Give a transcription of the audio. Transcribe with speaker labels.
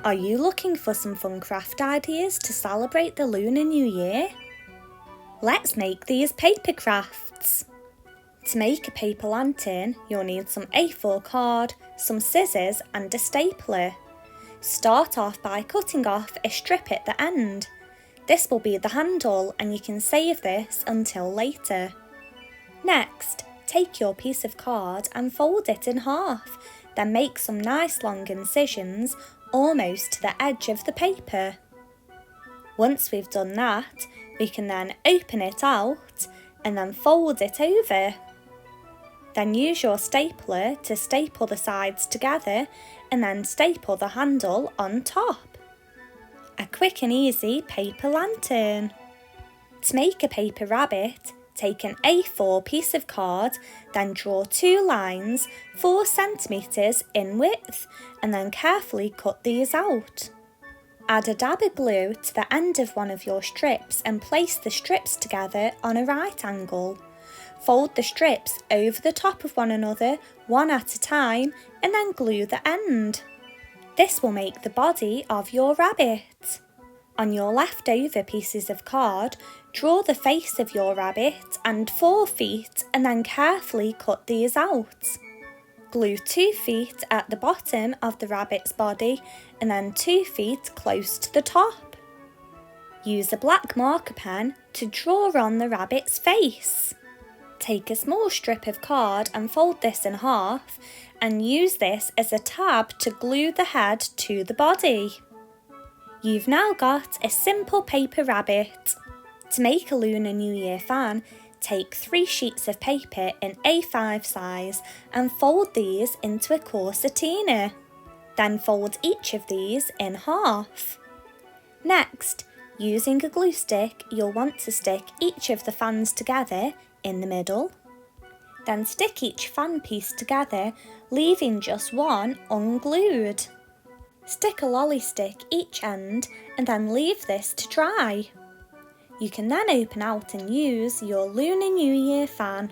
Speaker 1: Are you looking for some fun craft ideas to celebrate the Lunar New Year? Let's make these paper crafts. To make a paper lantern, you'll need some A4 card, some scissors and a stapler. Start off by cutting off a strip at the end. This will be the handle and you can save this until later. Next, take your piece of card and fold it in half, then make some nice long incisions almost to the edge of the paper. Once we've done that, we can then open it out and then fold it over. Then use your stapler to staple the sides together and then staple the handle on top. A quick and easy paper lantern. To make a paper rabbit, take an A4 piece of card, then draw 2 lines 4 centimetres in width and then carefully cut these out. Add a dab of glue to the end of one of your strips and place the strips together on a right angle. Fold the strips over the top of one another, one at a time, and then glue the end. This will make the body of your rabbit. On your leftover pieces of card, draw the face of your rabbit and 4 feet and then carefully cut these out. Glue 2 feet at the bottom of the rabbit's body and then 2 feet close to the top. Use a black marker pen to draw on the rabbit's face. Take a small strip of card and fold this in half and use this as a tab to glue the head to the body. You've now got a simple paper rabbit. To make a Lunar New Year fan, take 3 sheets of paper in A5 size and fold these into a corsetina. Then fold each of these in half. Next, using a glue stick, you'll want to stick each of the fans together in the middle. Then stick each fan piece together, leaving just one unglued. Stick a lolly stick each end and then leave this to dry. You can then open out and use your Lunar New Year fan.